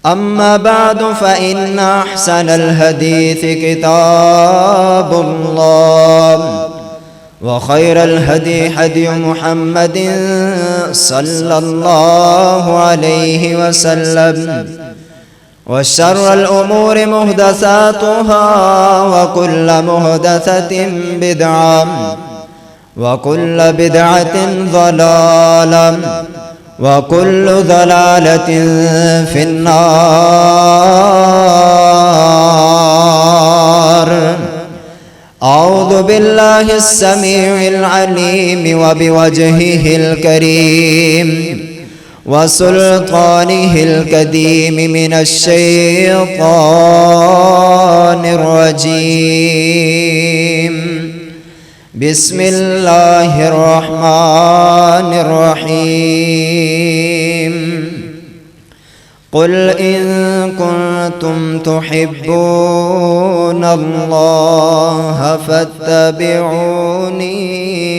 أما بعد فإن أحسن الحديث كتاب الله وخير الهدي هدي محمد صلى الله عليه وسلم وشر الأمور محدثاتها وكل محدثة بدعة وكل بدعة ضلالة وكل ضلالة في النار. أعوذ بالله السميع العليم وبوجهه الكريم وسلطانه القديم من الشيطان الرجيم. بسم الله الرحمن الرحيم. قل إن كنتم تحبون الله فاتبعوني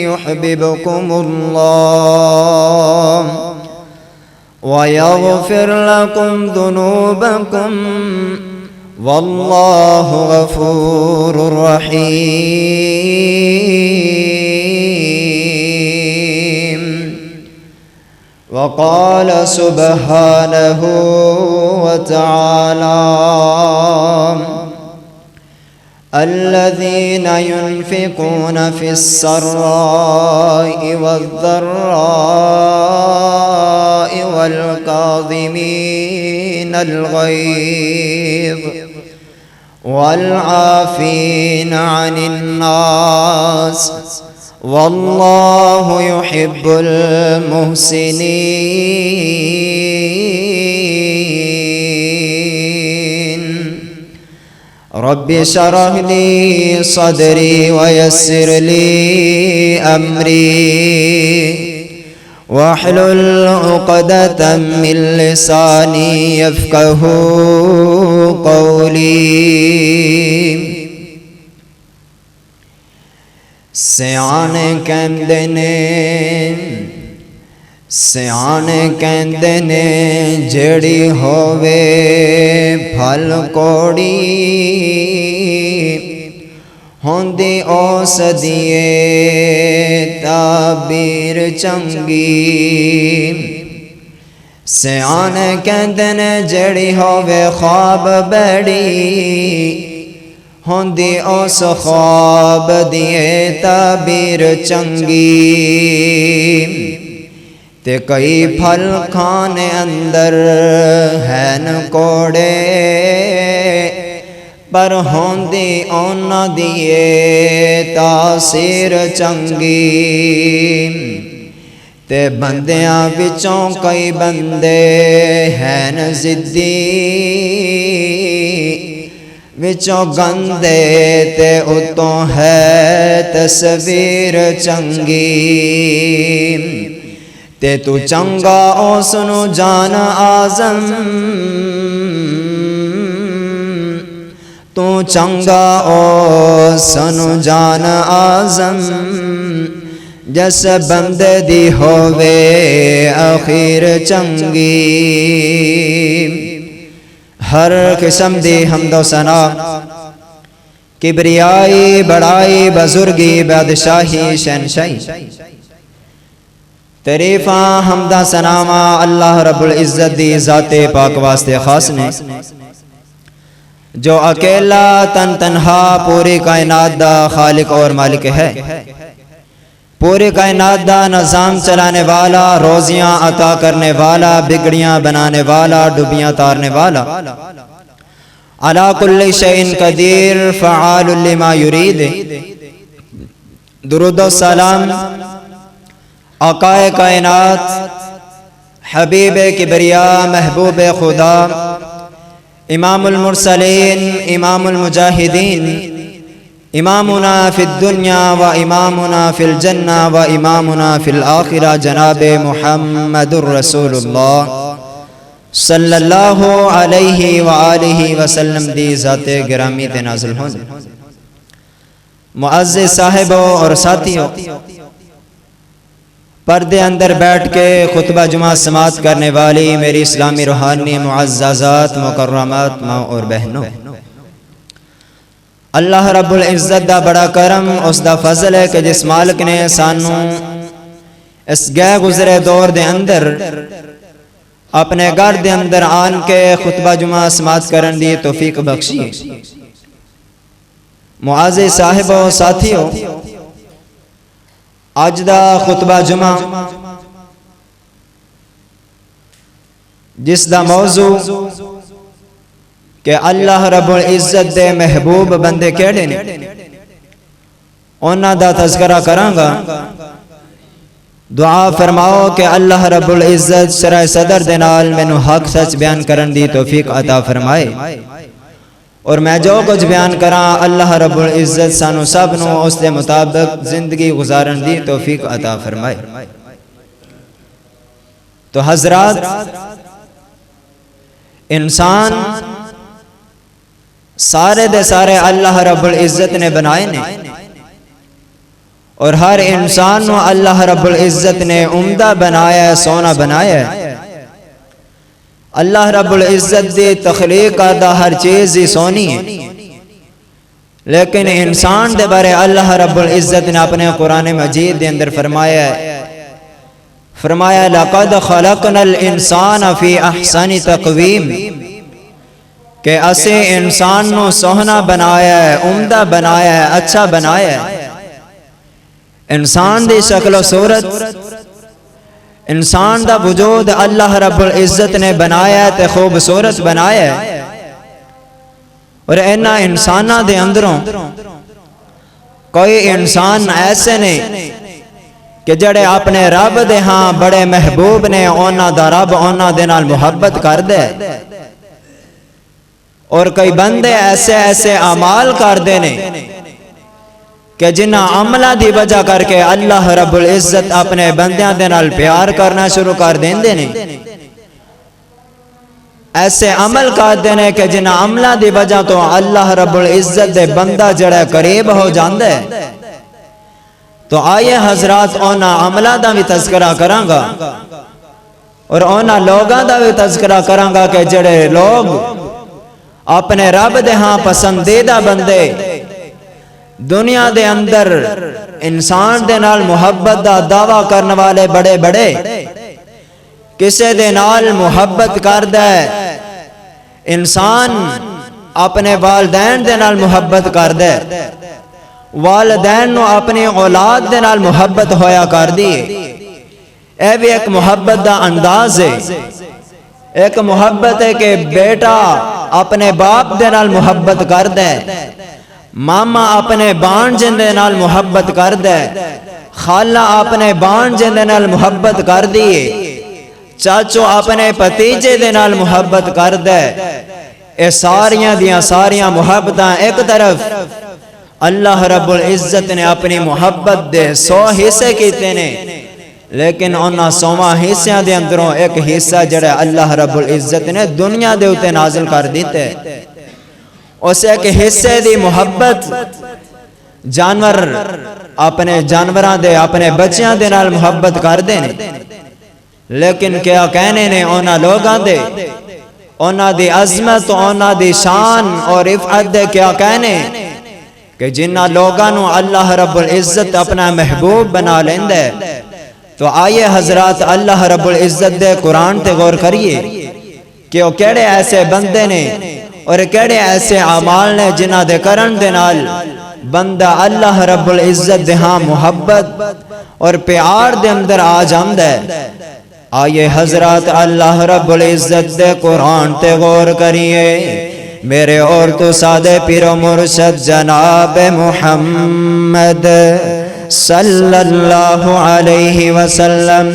يحببكم الله ويغفر لكم ذنوبكم والله غفور رحيم. وقال سبحانه وتعالى الذين ينفقون في السراء والضراء والكاظمين الغيظ والعافين عن الناس والله يحب المحسنين. رب اشرح لي صدري ويسر لي أمري واحلل عقدة من لساني يفقه قولي. سیانے کہندے نے جڑی ہووے پھل کوڑی ہوندی اس دیے تعبیر چنگی. سیانے کہندے نے جڑی ہووے خواب بیڑی ہوندی اس خواب دیے تعبیر چنگی. تے کئی پھل کھانے اندر ہیں کوڑے پر ہوندی اونا دیے تاثیر چنگی. تے بندیاں وچوں کئی بندے ہیں ضدی وچوں گندے تے اتوں ہے تصویر چنگی. تے تو چنگا او سنو جان آزم تو چنگا او سنو جان آزم جس بندے دی ہووے آخر چنگی. ہر قسم دی حمد و ثنا کبریائی بڑائی بزرگی بادشاہی شہنشاہی تعریفاں حمدہ ثناواں اللہ رب العزت دی ذات پاک واسطے خاص نے جو اکیلا تنہا پوری کائنات دا خالق اور مالک ہے. پوری کائنات دا نظام چلانے والا، روزیاں عطا کرنے والا، بگڑیاں بنانے والا، ڈوبیاں تارنے والا، علی کل شیء قدیر فعال لما یرید. درود و سلام آقا کائنات، حبیب کبریا، محبوب خدا، امام المرسلین، امام المجاہدین، امامنا فی الدنیا و امامنا فی الجنہ و امامنا فی الآخرہ جناب محمد الرسول اللہ صلی اللہ علیہ وآلہ وسلم دی ذات گرامی تے نازل ہوں. معزز صاحب اور ساتھیوں، پردے اندر بیٹھ کے خطبہ جمعہ سماعت کرنے والی میری اسلامی روحانی معززات مکرمات ماں اور بہنوں، اللہ رب العزت دا بڑا کرم، اس دا فضل ہے کہ جس مالک نے سانوں اس گئے گزرے دور دے اندر اپنے گھر دے اندر آن کے خطبہ جمعہ سماعت کرن دی توفیق بخشی۔ معزز صاحب و ساتھیو، آج دا خطبہ جمعہ جس دا موضوع کہ اللہ رب العزت دے محبوب بندے کیڑے نے انہاں دا تذکرہ کرانگا۔ دعا فرماؤ کہ اللہ رب العزت شرح صدر دے نال مینوں حق سچ بیان کرن دی توفیق عطا فرمائے، اور میں جو کچھ بیان کراں اللہ رب العزت سانو سب نو اس دے مطابق زندگی گزارن دی توفیق عطا فرمائے۔ تو حضرات، انسان سارے دے سارے اللہ رب العزت نے بنائے نے، اور ہر انسان نو اللہ رب العزت نے عمدہ بنایا ہے، سونا بنایا ہے۔ اللہ رب العزت دی تخلیق دا ہر چیز ہی سونی ہے، لیکن انسان دے بارے اللہ رب العزت نے اپنے قرآن مجید دے اندر فرمایا لَقَدْ خَلَقْنَا الْإِنسَانَ فِي أَحْسَنِ تَقْوِيمٍ، کہ اسے انسان نو سونا بنایا ہے، عمدہ بنایا ہے، اچھا بنایا ہے۔ انسان دی شکل و صورت، انسان دا وجود اللہ رب العزت نے بنایا ہے تے خوبصورت بنایا ہے، اور اینا انسانہ دے اندروں کوئی انسان ایسے نے کہ جڑے اپنے رب دے ہاں بڑے محبوب نے، اونا دا رب اونا دے نال محبت کر دے، اور کئی بندے ایسے اعمال کر دے نے کہ جنہ عملہ دی وجہ کر کے اللہ رب العزت اپنے بندیاں دے نال پیار کرنا شروع کر دیں دے نے، ایسے عمل کر دے نے کہ جنہ عملہ دی وجہ تو اللہ رب العزت دے بندہ جڑے قریب ہو جاندے۔ تو آئیے حضرات اونا عملہ دا بھی تذکرہ کرانگا، اور اونا لوگاں دا بھی تذکرہ کرانگا کہ جڑے لوگ اپنے رب دے ہاں پسندیدہ بندے دنیا دے اندر انسان دے نال محبت دا دعویٰ کرنے والے بڑے بڑے کسے دے نال محبت کر دے، انسان اپنے والدین دے نال محبت کر دے، والدین نو اپنی اولاد دے نال محبت ہویا کر دی، اے بھی ایک محبت دا انداز ہے۔ ایک محبت ہے کہ بیٹا اپنے باپ دے نال محبت کر دے، ماما اپنے بانجے دے نال محبت کر دے، خالہ اپنے بانجے دے نال محبت کر دیے، چاچو اپنے پتیجے دے نال محبت کر دے۔ اے ساریاں محبتاں ایک طرف، اللہ رب العزت نے اپنی محبت دے 100 حصے کیتے نے، لیکن انہاں 100 حصیاں دے اندروں ایک حصہ جڑے اللہ رب العزت نے دنیا دے اوتے نازل کر دیتے۔ اس ایک حصے دی محبت جانور اپنے جانوراں دے اپنے بچیاں دے نال محبت کر دے نے، لیکن کیا کہنے نے اونا لوگاں دے، اونا دی عظمت، اونا دی شان اور رفعت دے کیا کہنے کہ جنہ لوگاں نو اللہ رب العزت اپنا محبوب بنا لیندے۔ تو آئیے حضرات اللہ رب العزت دے قرآن تے غور کریے کہ وہ کیڑے ایسے بندے نے اور کیڑے ایسے اعمال نے جنہ دے کرن دے نال بندہ اللہ رب العزت دے ہاں محبت اور پیار دے اندر آ جاندے۔ آئیے حضرات اللہ رب العزت دے قرآن تے غور کریے۔ میرے اور تو سادے پیر و مرشد جناب محمد صلی اللہ علیہ وسلم،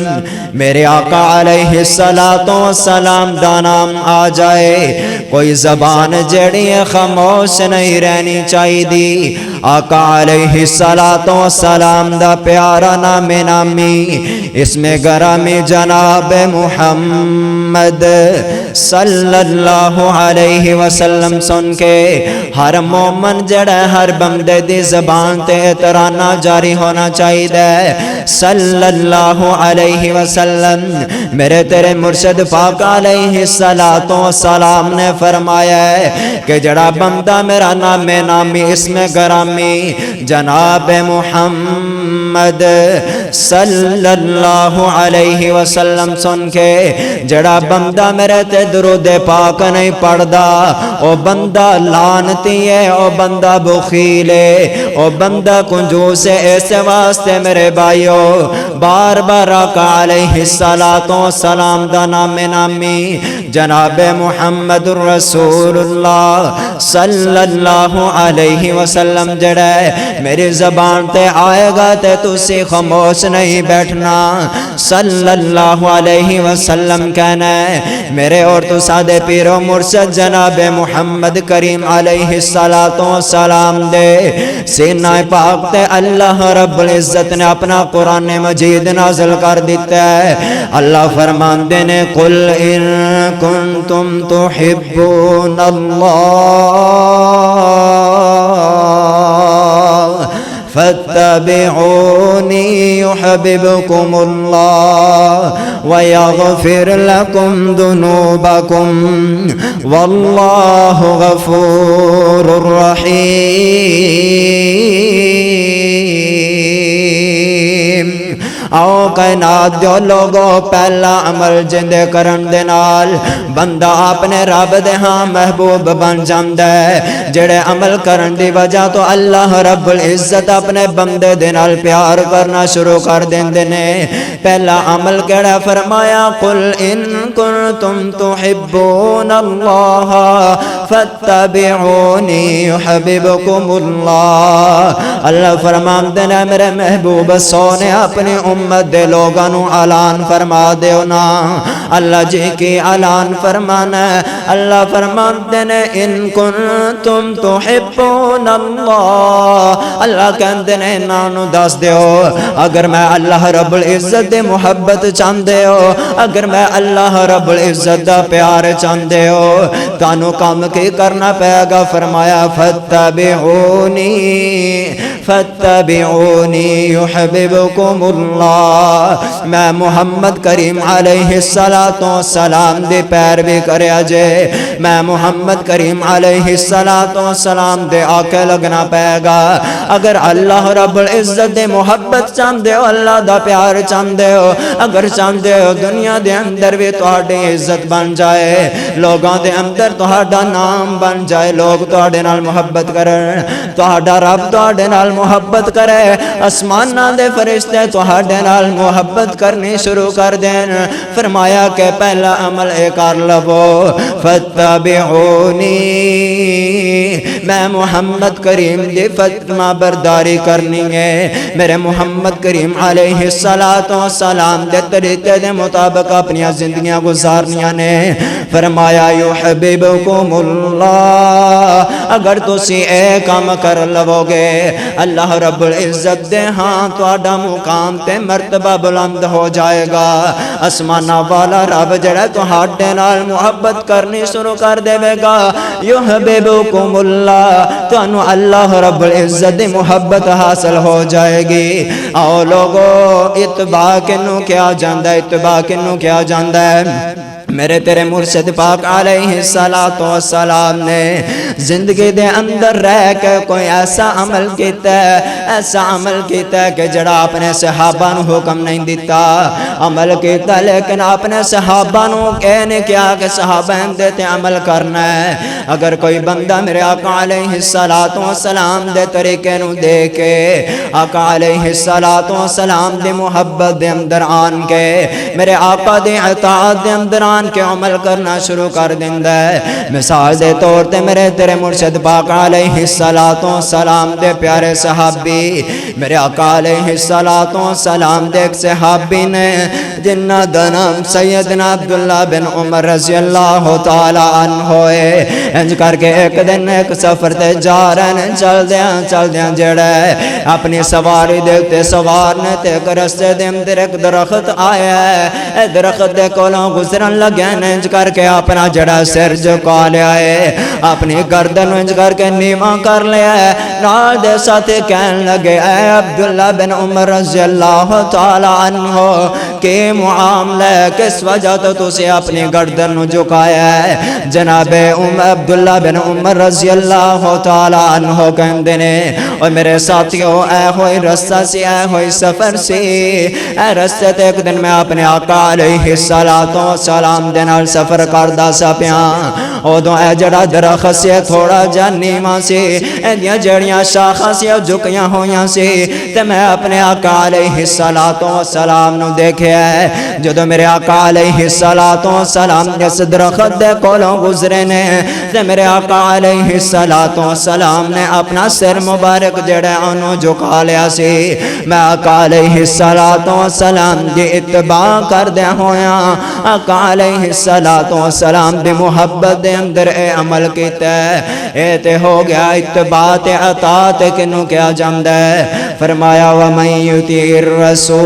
میرے آقا علیہ السلام دا نام آ جائے، کوئی زبان جڑی خاموش نہیں رہنی چاہیے دی۔ آقا علیہ السلام دا پیارا نام نامی اس میں گرامی جناب محمد صلی اللہ علیہ وسلم سن کے ہر مومن جڑا ہر بندے دی زبان تے ترانہ جاری ہونا چاہیے صلی اللہ علیہ وسلم۔ میرے تیرے مرشد پاک علیہ السلام نے فرمایا ہے کہ جڑا بندہ میرا نام نامی اسم گرامی جناب محمد صلی اللہ علیہ وسلم سن کے جڑا بندہ میرے تے درود پاک نہیں پڑھدا او بندہ لعنتی ہے، او بندہ بخیل ہے، او بندہ کنجوس ہے۔ اس واسطے میرے بھائیو بار بار آقا علیہ السلام دا نام نامی جناب محمد رسول اللہ صلی اللہ علیہ وسلم جڑا ہے میری زبان تے آئے گا تے تسی خاموش نہیں بیٹھنا، صلی اللہ علیہ وسلم کہنا ہے۔ میرے اور تو سادے پیر و مرشد جناب محمد کریم علیہ السلام دے سینہ پاک تے اللہ رب العزت نے اپنا قرآن مجید نازل کر دیتا ہے۔ اللہ فرماندے نے قل ان کنتم تحبون اللہ فاتبعوني يحببكم الله ويغفر لكم ذنوبكم والله غفور رحيم۔ آؤ کائنات دیو لوگو پہلا عمل جندے کرن دے نال بندہ اپنے رب دے ہاں محبوب بن جاندا ہے۔ جڑے عمل کرن دی وجہ تو اللہ رب العزت اپنے بندے دے نال پیار کرنا شروع کر دیندے نے۔ پہلا عمل کیڑا فرمایا قل ان کنتم تحبون اللہ فاتبعونی یحببکم اللہ۔ اللہ فرماندے نے میرے محبوب سونے اپنی امت دے لوگانو اعلان فرما دیو نا۔ اللہ جی کی اعلان فرمانا ہے۔ اللہ فرماندے نے ان کنتم تحبون اللہ، اللہ کہندے نے نانو دس دیو اگر میں اللہ رب العزت دے محبت چاندے ہو، اگر میں اللہ رب العزت دا پیار چاندے ہو تانو کام کی کرنا پائے گا۔ فرمایا فاتبعونی فاتبعونی یحببکم اللہ۔ میں محمد کریم علیہ السلام دی پیروی کریا جے، میں محمد کریم علیہ السلام دے آکے لگنا پائے گا۔ اگر اللہ رب العزت دے محبت چاندے ہو، اللہ دا پیار چاندے ہو، اگر چاندے ہو دنیا دے اندر بھی تہاڈی عزت بن جائے، لوگاں دے اندر تہاڈا نام بن جائے، لوگ تہاڈے نال محبت کرن، تہاڈا رب تہاڈے نال محبت کرے، آسماناں دے فرشتے تہاڈے نال محبت کرنی شروع کر دین۔ فرمایا کہ پہلا عمل اے کر لو فاتبعونی، میں محمد کریم دی فرما برداری کرنی ہے، میرے محمد کریم علیہ السلام دے طریقے دے مطابق اپنی زندگیاں گزارنیاں نے۔ فرمایا یحببکم اللہ، اگر تسی اے کام کر لو گے اللہ رب العزت دے ہاں تہاڈا مقام تے مرتبہ بلند ہو جائے گا۔ آسمانہ والا رب جڑا تہاڈے نال محبت کرنی شروع کر دے گا۔ یحببکم اللہ، تانوں اللہ رب العزت دی محبت حاصل ہو جائے گی۔ آؤ لوگو اتباع کنوں کیا جاندا ہے، اتباع کنوں کیا جاندا ہے؟ میرے تیرے مرشد پاک علیہ السلام نے زندگی دے اندر رہ کے کوئی ایسا عمل کیتا ہے، ایسا عمل کیتا ہے کہ جڑا اپنے صحابہ نو حکم نہیں دیتا، عمل کیتا لیکن اپنے صحابہ نو کہنے کیا کہ صحابہ اندے عمل کرنا ہے۔ اگر کوئی بندہ میرے آقا علیہ السلام دے طریقے نو دے کے آقا علیہ السلام دی محبت دے اندر آن کے میرے آقا دی اطاعت دے اندر آن کے عمل کرنا کرنا شروع کر دیندا ہے۔ مثال دے طور تے میرے تیرے مرشد پاک علیہ الصلوۃ والسلام دے پیارے صحابی میرے آقا علیہ الصلوۃ والسلام دے ایک صحابی نے جنہ دا نام سیدنا عبداللہ بن عمر رضی اللہ تعالی عنہ ہوئے، انج کر کے ایک دن ایک سفر تے جا رہے ہیں، چل دیاں جڑا ہے اپنی سواری دے تے سوار نے تے ایک رستے دے اندر ایک درخت آیا ہے، اے درخت دے کولوں گزرن لگے ہیں، انج کر کے اپنا جڑا سر جھکا لیا ہے، اپنی گردن انج کر کے نیواں کر لیا ہے، نال دے ساتھ کہن لگے اے عبداللہ بن عمر رضی اللہ تعالی عنہ کہ معاملہ کس وجہ تو تسی اپنی گردن جھکایا ہے؟ جناب عبداللہ بن عمر رضی اللہ تعالی عنہ کہندے نے اور میرے ساتھیوں اے ہوئی رستہ سی، اے ہوئی سفر سی، اے رستے تے ایک دن میں اپنے آقا علیہ الصلوۃ والسلام دے نال سفر کردا سا پیاں، اودوں اے جڑا درخت سی تھوڑا جا نیواں سی، ایندیاں جڑیاں شاخاں سی جھکیاں ہویاں سی تے میں اپنے آقا علیہ الصلوۃ والسلام نو دیکھیا ہے، جدوں میرے آقا علیہ الصلوۃ والسلام اس درخت دے کولوں گزرے نے تے میرے آقا علیہ الصلوۃ والسلام نے اپنا سر مبارک جڑا انہوں جھکا لیا سی، میں آقا علیہ الصلوۃ والسلام دی اتباع کردے ہویاں آقا علیہ الصلوۃ والسلام دی محبت دے اندر اے عمل کیتا ہے، اے تے ہو گیا اتباع تے اطاعت کنوں کیا جاندا ہے؟ فرمایا وَمَن يُطِعِ الرَّسُولَ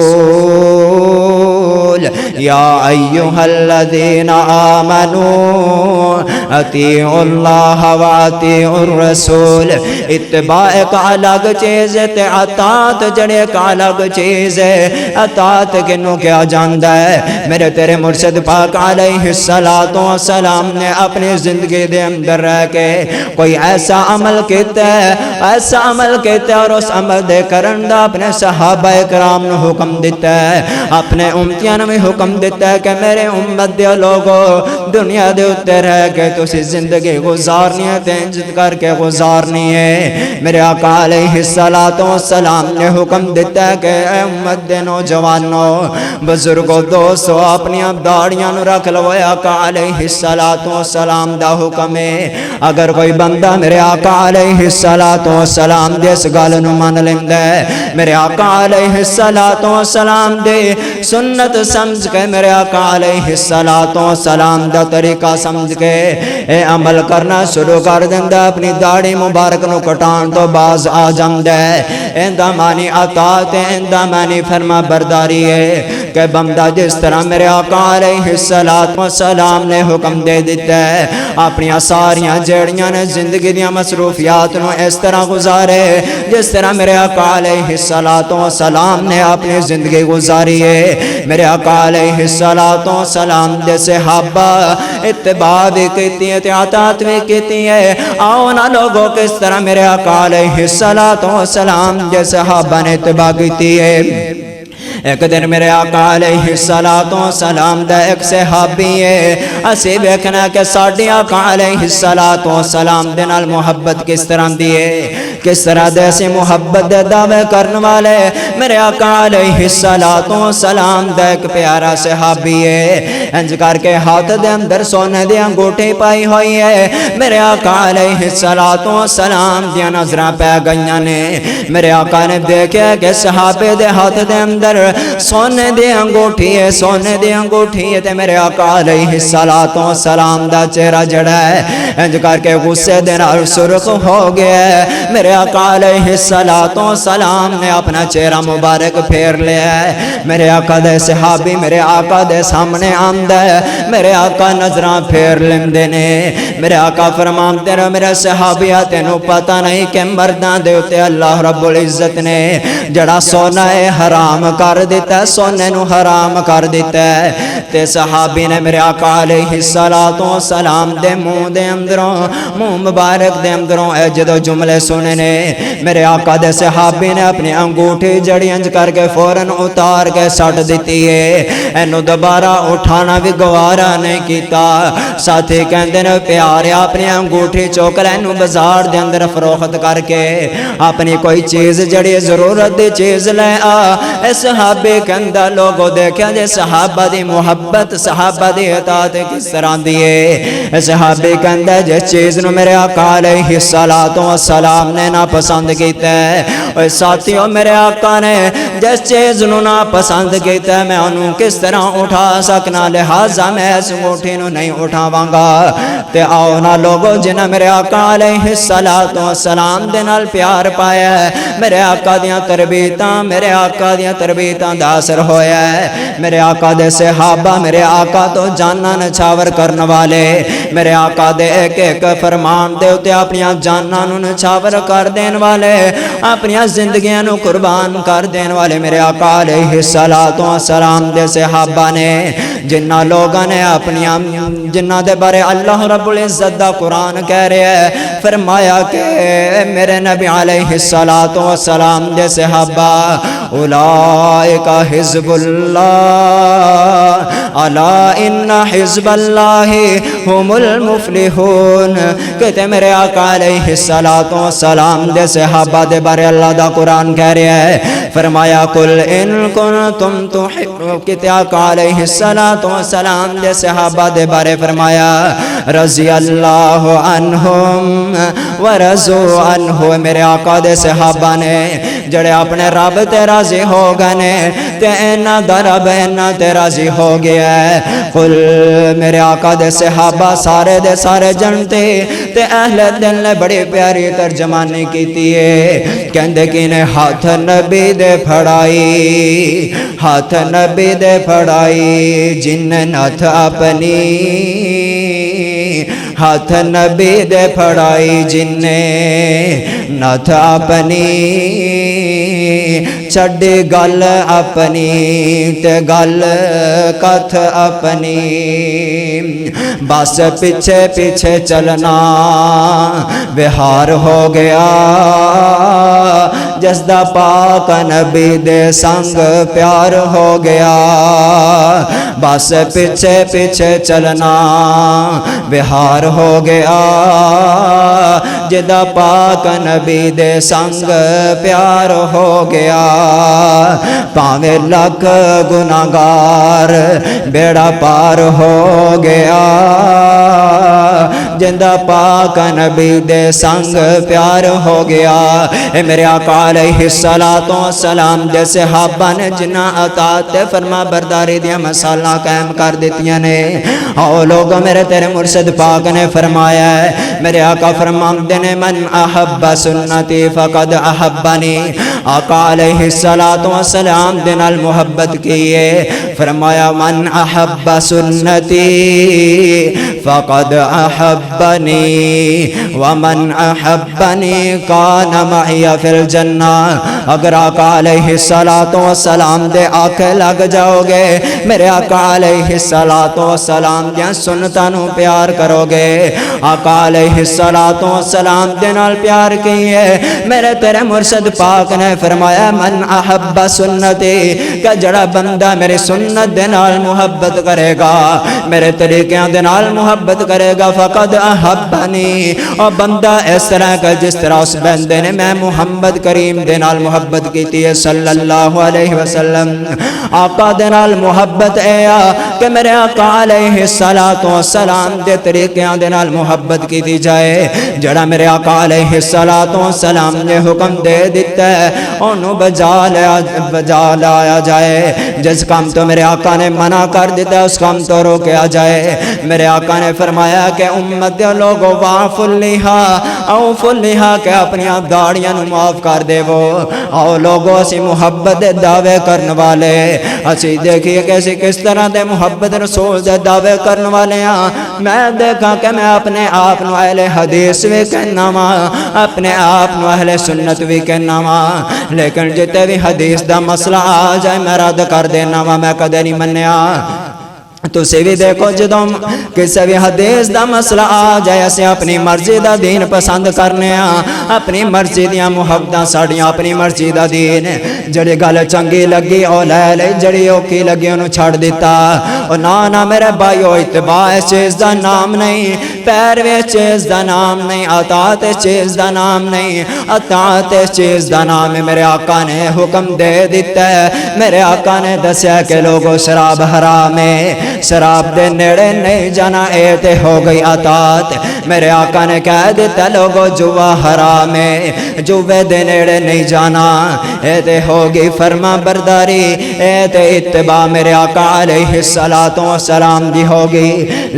يَا أَيُّهَا الَّذِينَ آمَنُوا اطیعوا اللہ وَاطیعوا الرسول۔ اتباع ایک الگ چیز ہے تے اطاعت جڑے ایک الگ چیز ہے، اطاعت کنوں کیا جاندا ہے؟ میرے تیرے مرشد پاک علیہ الصلوۃ والسلام نے اپنی زندگی دے اندر رہ کے کوئی ایسا عمل کیتا ہے، ایسا عمل کیتا ہے اور اس عمل دے کرن دا اپنے صحابہ کرام نو حکم دیتا ہے، اپنے امتیاں نو حکم دیتا ہے کہ میرے امت دے لوگو دنیا دے اتے رہ کے تسی زندگی گزارنی ہے تے عزت کر کے گزارنی ہے۔ میرے آقا علیہ الصلوۃ والسلام نے حکم دیتا ہے کہ اے امت دے نوجوانوں بزرگوں دوستو اپنی داڑیاں نو رکھ لو، آقا علیہ الصلوۃ والسلام دا حکم ہے اگر کوئی بندہ میرے آقا علیہ الصلوۃ والسلام دے اس گل نو من لیندا ہے، میرے آقا علیہ الصلوۃ والسلام دے سنت سمجھ کے میرے آقا علیہ الصلوۃ والسلام دا طریقہ سمجھ کے اے عمل کرنا شروع کر دیندا، اپنی داڑھی مبارک نو کٹان تو باز آ جاندا ہے، ایندا معنی اطاعت ہے، ایندا معنی فرما برداری ہے کہ بندہ جس طرح میرے آقا علیہ الصلوۃ والسلام نے حکم دے دیتا ہے اپنی ساریاں جڑیاں نے زندگی دیاں مصروفیات نو اس طرح گزارے جس طرح میرے آقا علیہ الصلوۃ والسلام نے اپنی زندگی گزاری ہے۔ میرے آقا علیہ الصلوۃ والسلام دے صحابہ اتباع بھی کیتی ہے تے اطاعت بھی کیتی ہے، آؤ نا لوگوں کس طرح میرے آقا علیہ الصلوۃ والسلام دے صحابہ نے اتباع کیتی ہے۔ ایک دن میرے آقا علیہ الصلوۃ والسلام دا ایک صحابی ہے، اسی ویکھنا کہ ساڈے آقا علیہ الصلوۃ والسلام دے نال محبت کس طرح دی ہے، کس طرح دے سی محبت دے دعوے کرن والے میرے آقا علیہ الصلوۃ والسلام دا ایک پیارا صحابی ہے، انج کر کے ہاتھ دے اندر سونے دی انگوٹھی پائی ہوئی ہے، میرے آقا علیہ الصلوۃ والسلام دی نظراں پہ گئیاں نے، میرے آقا نے دیکھا کہ صحابے دے ہاتھ دے اندر سونے دی انگوٹھی ہے، سونے دی انگوٹھی ہے تے میرے آقا علیہ الصلوۃ والسلام دا چہرہ جڑا ہے انج کر کے غصے دے نال سرخ ہو گیا ہے، میرے آقا علیہ الصلوۃ والسلام نے اپنا چہرہ مبارک پھیر لیا ہے، میرے آقا دے صحابی میرے آقا دے سامنے آندا ہے، میرے آقا نظراں پھیر لیندے نے، میرے آقا فرماندے نے میرے صحابیہ تینوں پتہ نہیں کہ مرداں دے اوتے اللہ رب العزت نے جڑا سونا ہے حرام کر دیتا ہے، سونے نو حرام کر دیتا ہے، تے صحابی نے میرے آقا علیہ الصلوۃ والسلام دے منہ دے اندروں منہ مبارک دے اندروں اے جدو جملے سنے نے، میرے آقا دے صحابی نے اپنی انگوٹھی جڑی انج کر کے فوراً اتار کے سٹ دیتی ہے، اینو دوبارہ اٹھانا بھی گوارا گوارا نہیں کیتا ساتھی کہندے نے پیارے اپنی انگوٹھی چوک لینو بازار دے اندر فروخت کر کے اپنی کوئی چیز جڑی ضرورت دی چیز لے آ صحابی کہندہ لوگوں دیکھا جے صحابہ دی محبت صحابہ دی اطاعت کس طرح دیئے صحابی کہندہ جس چیز نو میرے آقا علیہ السلام نے نا پسند کیتا ہے اور ساتھیوں میرے آقا نے جس چیز نو نا پسند کیتا ہے میں انہوں کس طرح اٹھا سکنا لہذا میں اس انگوٹھی نو نہیں اٹھاواں گا تے آؤ نا لوگوں جنہ میرے آقا علیہ السلام دے نال پیار پایا ہے میرے آقا دیاں تربیتاں میرے آقا دیاں تربیتاں دا اثر ہویا ہے میرے آقا دے صحابہ میرے آقا تو جاناں نچھاور کرن والے میرے آقا دے ایک ایک فرمان دے اتے اپنیاں جاناں نو نچھاور کر دین والے اپنیاں زندگیاں نو قربان کر دین والے میرے آقا علیہ السلام دے صحابہ نے جنہ لوگاں نے اپنیاں جنہ دے بارے اللہ رب العزت دا قرآن کہہ رہے ہیں فرمایا کہ میرے نبی علیہ السلام دے صحابہ اولئک حزب اللہ الا ان حزب اللہ ہم المفلحون کہتے میرے آقا علیہ السلام دے صحابہ دے بارے اللہ دا قرآن کہہ رہے ہیں فرمایا قل ان کنتم تحبون کہتے آقا علیہ السلام دے صحابہ دے بارے فرمایا رضی اللہ عنہم ورضوا عنہ میرے آقا دے صحابہ نے جڑے اپنے رب تے راضی ہو گئے تے اینا دا رب اینا تے راضی ہو گیا ہے قل میرے آقا دے صحابہ سارے دے سارے جنتے تے اہل دل نے بڑی پیاری ترجمانی کیتی ہے کہندے کی نے ہاتھ نبی دے پھڑائی ہاتھ نبی دے پھڑائی جن نتھ اپنی ہاتھ نبی دے پھڑائی جن نتھ اپنی چڈی گل اپنی تے گل کتھ اپنی بس پیچھے پیچھے چلنا بہار ہو گیا جس دا پاک نبی دے سنگ پیار ہو گیا بس پیچھے پیچھے چلنا بہار ہو گیا جدا پاک نبی دے سنگ پیار ہو گیا پاویں لکھ گناہگار بیڑا پار ہو گیا جدا پاک نبی دے سنگ پیار ہو گیا اے میرے آقا علیہ السلام دے صحابہ نے جنہ اطاعت فرما برداری دیا مسالہ قائم کر دیتیاں نے او لوگوں میرے تیرے مرشد پاک نے فرمایا ہے میرے آقا فرماندے نے من احب سنتی فقد احبنی آقا علیہ السلام دے نال محبت کیے فرمایا من احب سنتی فقد احبنی ومن احبنی کان معی فی الجنہ اگر آقا علیہ السلام دے آنکھیں لگ جاؤ گے میرے آقا علیہ السلام دے سنتاں نو پیار کرو گے آقا علیہ السلام دے نال پیار کیے میرے تیرے مرشد پاک نے فرمایا من احب سنتی کہ جڑا بندہ میری سنت دے نال محبت کرے گا میرے طریقیاں دے نال محبت کرے گا فقد احبنی اور بندہ اس طرح کا جس طرح اس بندے نے میں محمد کریم دے نال محبت کیتی ہے صلی اللہ علیہ وسلم آقا دے نال محبت ایا کہ میرے آقا علیہ السلام دے طریقیاں دے نال محبت کیتی جائے جڑا میرے آقا علیہ السلام نے حکم دے دیتا ہے انہوں بجا لایا جائے جس کام تو میرے آقا نے منع کر دیتا ہے اس کام تو روکیا جائے میرے آقا نے فرمایا کہ امت دے لوگوں واف اللیہا کہ اپنی داڑیاں نو معاف کر دے وہ او لوگوں اسی محبت دے دعوے کرن والے اسی دیکھئے کیسے کس طرح دے محبت رسول دے دعوے کرن والے ہاں میں دیکھا کہ میں اپنے آپ نو اہل حدیث بھی کہنا ماں اپنے آپ نو اہل سنت بھی کہنا ماں لیکن جتے بھی حدیث دا مسئلہ آ جائے میں رد کر دینا ماں میں کدے نہیں منیا تسی بھی دیکھو جدوں کسی بھی حدیث دا مسئلہ آ جائے اسے اپنی مرضی دا دین پسند کرنے اپنی مرضی دیاں محبتاں ساڑیاں اپنی مرضی دا دین جڑی گل چنگی لگی او لے لے جڑی اوکھی لگی انہوں چھڑ دیتا نانا میرے بھائیو اتباع چیز دا نام نہیں، پیروی چیز دا نام نہیں، اطاعت چیز دا نام نہیں، اطاعت چیز دا نام ہے۔ میرے آقا نے حکم دے دیتا ہے، میرے آقا نے دسیا کہ لوگو شراب حرام ہے، شراب دے نیڑے نہیں جانا، اے تے ہو گئی اطاعت۔ میرے آقا نے کہہ دیتا لوگو جوا حرام ہے، جوے دے نیڑے نہیں جانا، اے تے ہوگی فرما برداری، اے تے اتباع میرے آقا علیہ السلام دی ہوگی۔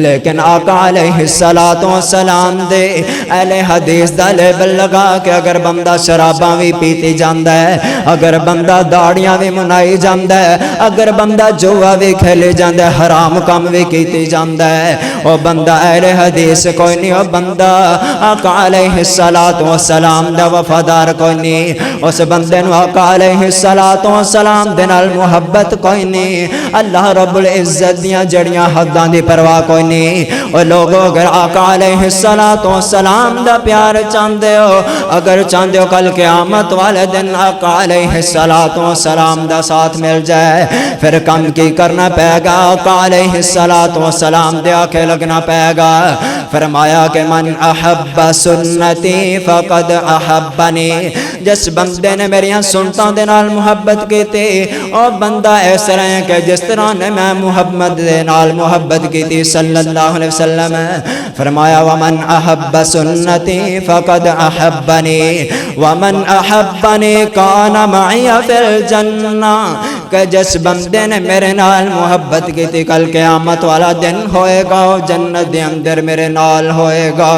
لیکن آقا علیہ السلام دے اہل حدیث دا لیبل لگا کہ اگر بندہ شراباں بھی پیتی جاندہ ہے، اگر بندہ داڑیاں بھی منائی جاندہ ہے، اگر بندہ جوا بھی کھیلی جاندہ ہے، حرام کام بھی کیتی جاندہ ہے، وہ بندہ اہل حدیث کوئی نہیں، وہ بندہ آقا علیہ السلام دا وفادار کوئی نہیں، اس بندے نو آقا علیہ السلام دے نال محبت کوئی نہیں، اللہ رب العزت دیاں جڑیاں حداں دی پرواہ کوئی نہیں۔ اور لوگوں اگر آقا علیہ السلام دا پیار چاندے ہو، اگر چاندے ہو کل قیامت والے دن آقا علیہ السلام دا ساتھ مل جائے، پھر کم کی کرنا پائے گا، آقا علیہ السلام دے آکے لگنا پائے گا۔ فرمایا کہ من احب سنتی فقد احبنی، جس بندے نے میریاں سنتاں دے نال محبت کی تھی، او بندہ اس طرح ہے کہ جس طرح نے میں محمد دے نال محبت کی تھی صلی اللہ علیہ وسلم۔ فرمایا ومن احب سنتی فقد احبنی ومن احبنی کان معی فی الجنہ، کہ جس بندے نے میرے نال محبت کی تھی کل قیامت والا دن ہوئے گا، جنت دے اندر میرے نال ہوئے گا۔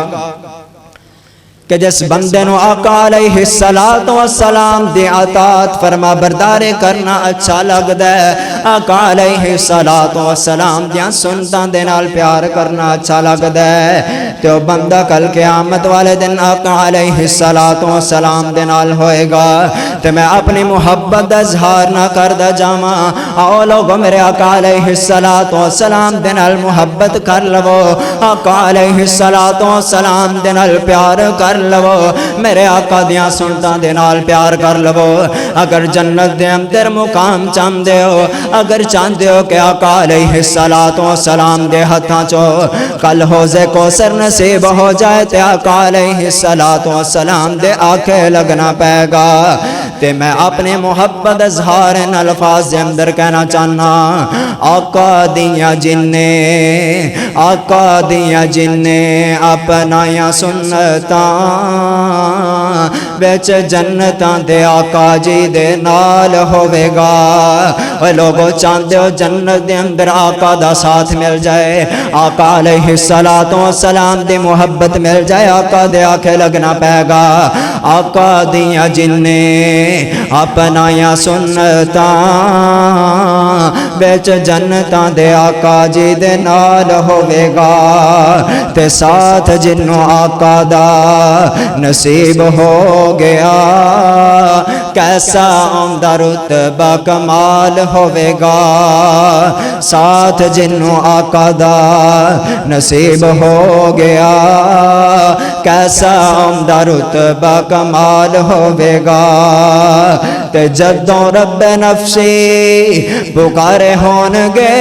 کہ جس بندے نو آقا علیہ السلام دی اطاعت فرما برداری کرنا اچھا لگدا ہے، آقا علیہ السلام دیاں سنتاں دے نال پیار کرنا اچھا لگدا ہے، تو بندہ کل قیامت والے دن آقا علیہ السلام دے نال ہوئے گا۔ تو میں اپنی محبت دا اظہار نہ کردا جاواں، آؤ لوگو میرے آقا علیہ السلام دے نال محبت کر لو، آقا علیہ السلام دے نال پیار کر لو، میرے آقا دیاں سنتاں دے نال پیار کر لو۔ اگر جنت دے اندر مقام چاندے ہو، اگر چاندے ہو کہ آقا علیہ السلام دے ہتھاں چو کل حوضے کوثر نصیب ہو جائے، تے آقا علیہ السلام دے آکھے لگنا پائے گا۔ تے میں اپنے محبت اظہار ان الفاظ دے اندر کہنا چاہنا، آقا دیاں جنیں اپنایاں سنتاں بچ جنتاں دے آقا جی دے نال ہوئے گا۔ اور لوگوں چاندے ہو جنت دے اندر آقا دا ساتھ مل جائے، آقا علیہ السلام دی محبت مل جائے، آقا دے آکھے لگنا پائے گا۔ آقا دیاں جنیں اپنایاں سنتاں بچ جنتاں دے آقا جی دے نال ہوئے گا، تے ساتھ جنوں آقا دا نصیب ہو گیا، کیسا عمدہ رتبہ کمال ہوئے گا۔ ساتھ جنوں آقا دا نصیب ہو گیا، کیسا عمدہ رتبہ کمال ہوئے گا۔ تے جدوں رب نفسی پکارے ہون گے،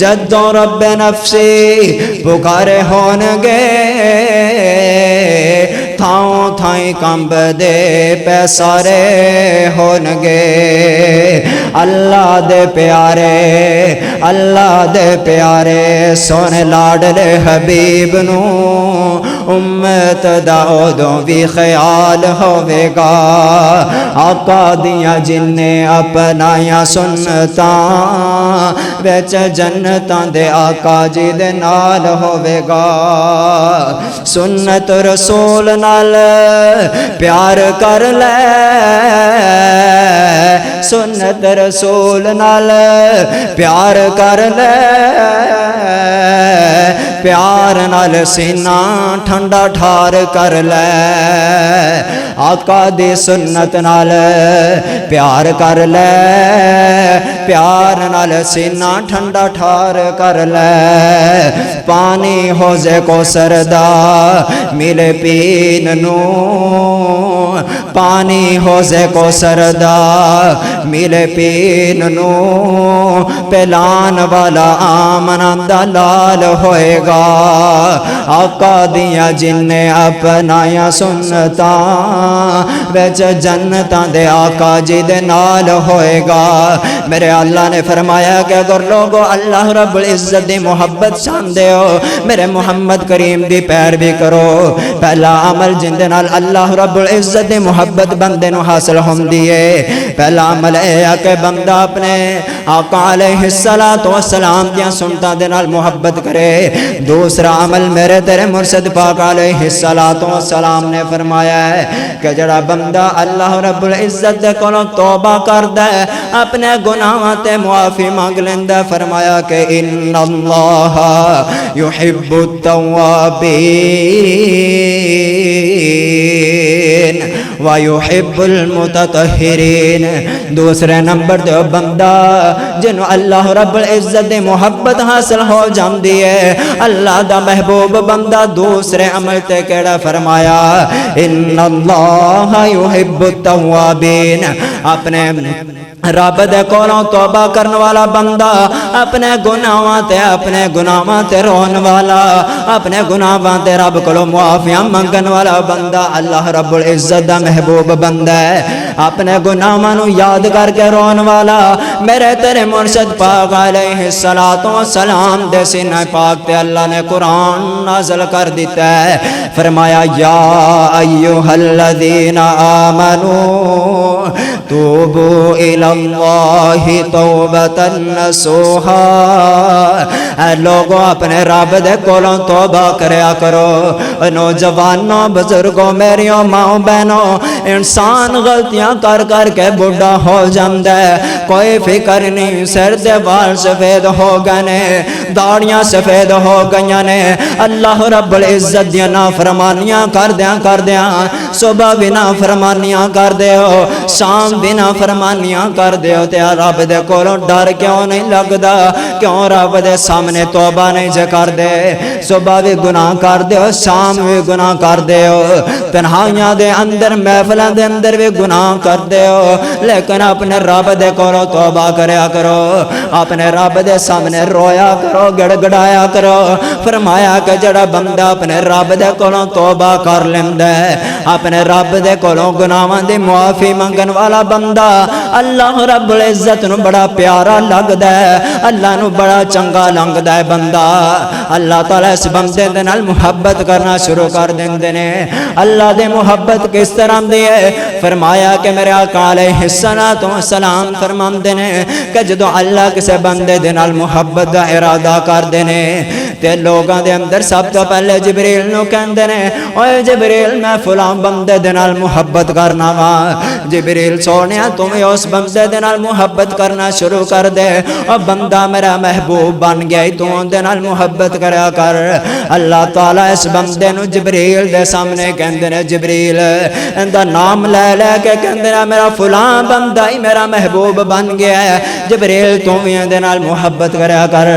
جدوں رب نفسی پکارے ہون گے، تھاؤں تھائیں کمب دے پیسارے ہون گے۔ اللہ دے پیارے سونے لاڈلے حبیب نو امت دا اودوں بھی خیال ہوئے گا۔ آقا دیاں جنیں اپنایاں سنتاں وچ جنتاں دے آقا جی دے نال ہوئے گا۔ سنت رسول نال پیار کر لے، سنت رسول نال پیار کر لے، پیار نال سینہ ٹھنڈا ٹھار کر لے۔ آقا دی سنت نال پیار کر لے، پیار نال سینہ ٹھنڈا ٹھار کر لے۔ پانی حوضے کو سردا ملے پین نو، پانی حوضے کو سردا ملے پین نو پلان والا آمنا دلال ہوئے گا آقا دیا جن نے اپنایا سنتا ویچ جنتاں دے آقا جی دے نال ہوئے گا میرے اللہ نے فرمایا کہ اگر لوگوں اللہ رب العزت دی محبت چاندے ہو میرے محمد کریم دی پیر بھی کرو پہلا عمل جن دے نال اللہ رب العزت دی محبت بندے نو حاصل ہم دیئے پہلا عمل ہے کہ بندہ اپنے آقا علیہ السلام دیا سنتا دے نال محبت کرے دوسرا عمل میرے تیرے مرشد پاک علیہ السلام نے فرمایا ہے کہ جڑا بندہ اللہ رب العزت دے کولوں توبہ کردا ہے اپنے گناہاں تے معافی مانگ لیندا فرمایا کہ ان اللہ یحب التوابین وَيُحِبُّ الْمُتَطَهِّرِينَ دوسرے نمبر دے بندہ جنہوں اللہ رب العزت دے محبت حاصل ہو جاندی ہے اللہ دا محبوب بندہ دوسرے عمل تے کیڑا فرمایا ان اللہ یحب التوابین اپنے رب دے کولوں توبہ کرن والا بندہ اپنے گناہاں تے رون والا اپنے گناہاں تے رب کولوں معافیاں منگن والا بندہ اللہ رب العزت دا محبوب بندہ ہے اپنے گناہاں نو یاد کر کے رون والا میرے تیرے مرشد پاک علیہ السلام دے سینہ پاک تے اللہ نے قرآن نازل کر دیتا ہے فرمایا یا ایھا الذین آمنوا توبوا الی اللہ توبۃ نصوحا اے لوگوں اپنے رب دے کولوں توبہ کریا کرو نوجوانوں بزرگوں میریوں ماں بہنوں انسان غلطیاں کر کر کے بڑھا ہو جاندا ہے کوئی فکر نہیں سر دے بال سفید ہو گئے نے داڑیاں سفید ہو گئیاں نے اللہ رب العزت دیاں نافرمانیاں کر دیاں صبح بھی نافرمانیاں کر دیو شام بھی نافرمانیاں کر دیو تے رب دے کولوں ڈر کیوں نہیں لگدا کیوں رب دے سامنے توبہ نہیں جے کر دے صبح بھی گناہ کر دیو شام بھی گناہ کر دیو تنہائیاں دے اندر محفلاں دے اندر بھی گناہ کر دیو لیکن اپنے رب دے کولوں توبہ کریا کرو اپنے رب دے سامنے رویا کرو گڑ گڑایا کرو فرمایا کہ جڑا بندہ اپنے رب دے کولوں توبہ کر لیندا ہے اپنے رب دے کولوں گناہاں دی معافی منگن والا بندہ اللہ رب العزت نو بڑا پیارا لگدا ہے اللہ نو بڑا چنگا لگدا ہے بندہ اللہ تعالی اس بندے دے نال محبت کرنا شروع کر دیندے نے اللہ دے محبت کس طرح دی ہے فرمایا کہ میرے آقا علیہ السلام فرماندے نے کہ جدوں اللہ کسے بندے دے نال محبت دا ارادہ کر دے نے تے لوگاں دے اندر سب تو پہلے جبریل نو کہندے نے اوے جبریل میں فلاں بندے دے نال محبت کرنا وا جبریل سونیا تم اس بندے دے نال محبت کرنا شروع کر دے او بندہ میرا محبوب بن گیا تو دے نال محبت کریا کر اللہ تعالی اس بندے نو جبریل دے سامنے کہندے نے جبریل اندا نام لے لے کے کہندے نے میرا فلاں بندہ ہی میرا محبوب بن گیا ہے جبریل تو دے نال محبت کریا کر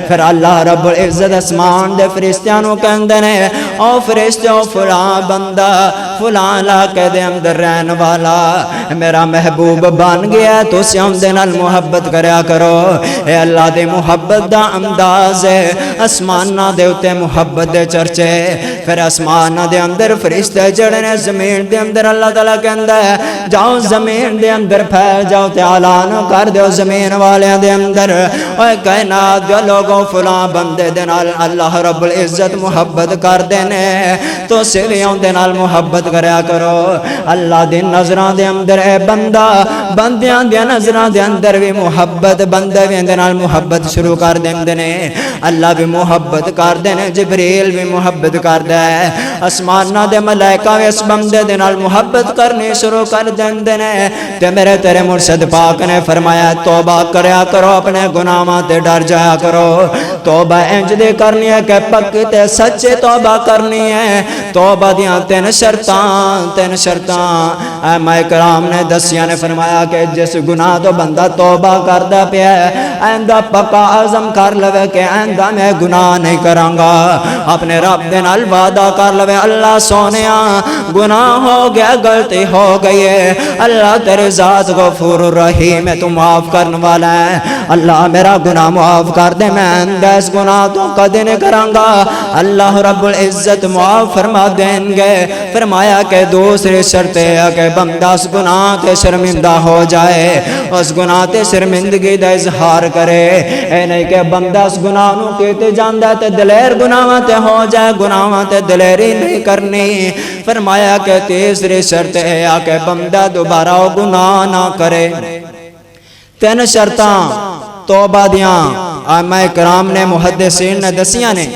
پھر اللہ رب العزت اسمان دے فرشتیاں نو کہندے نے او فرشتو فلاں بندہ فلاں علاقے دے اندر رہن والا میرا محبوب بن گیا تو سیاں دے نال محبت کریا کرو اے اللہ دے محبت دا انداز ہے اسماناں دے اوتے محبت دے چرچے پھر اسماناں دے اندر فرشتے جڑے نے زمین دے اندر اللہ تعالیٰ کہندا ہے جاؤ زمین دے اندر پھیل جاؤ تے اعلان کر دیو زمین والیاں دے اندر اوے کائنات دے لوگوں فلاں بندے دے نال اللہ رب العزت محبت کر دینے تو سویوں دے نال محبت کریا کرو اللہ دی نظراں دے اندر اے بندہ بندیاں دی نظراں دے اندر بھی محبت بندے بھی دے نال محبت شروع کر دیندے نے اللہ بھی محبت کر دینے جبریل بھی محبت کردا ہے اسماناں دے ملائکہ بھی اس بندے دے نال محبت کرنی شروع کر دیندے نے تے میرے تیرے مرشد پاک نے فرمایا توبہ کریا کرو اپنے گناہاں تے ڈر جایا کرو توبہ انج دے کرنی ہے کہ پکی تے سچے توبہ کرنی ہے توبہ دیاں تین شرطاں ائمہ کرام نے دسیاں نے فرمایا کہ جس گناہ تو بندہ توبہ کردا پیا ہے آئندہ پکا عزم کر لوے کہ آئندہ میں گناہ نہیں کراں گا، اپنے رب دے نال وعدہ کر لوے اللہ سونیا گناہ ہو گیا غلطی ہو گئی ہے، اللہ تیرے ذات غفور الرحیم ہے، تو معاف کرنے والا ہے، اللہ میرا گناہ معاف کر دے، میں آئندہ اس گناہ تو کدی نہیں کراں گا، اللہ رب العزت معاف فرما دیں گے۔ فرمایا کہ دوسری شرط ہے کہ بندہ اس گناہ تے شرمندہ ہو جائے، اس گناہ تے شرمندگی دا اظہار کرے، اے نہیں کہ بندہ اس گناہ نو کیتے جاندا تے دلیر گناہاں تے ہو جائے، گناہاں تے دلیری نہیں کرنی۔ فرمایا کہ تیسری شرط ہے کہ بندہ دوبارہ وہ گناہ نہ کرے۔ تین شرطاں توبہ دیاں ائمہ کرام نے محدثین نے دسیاں نے۔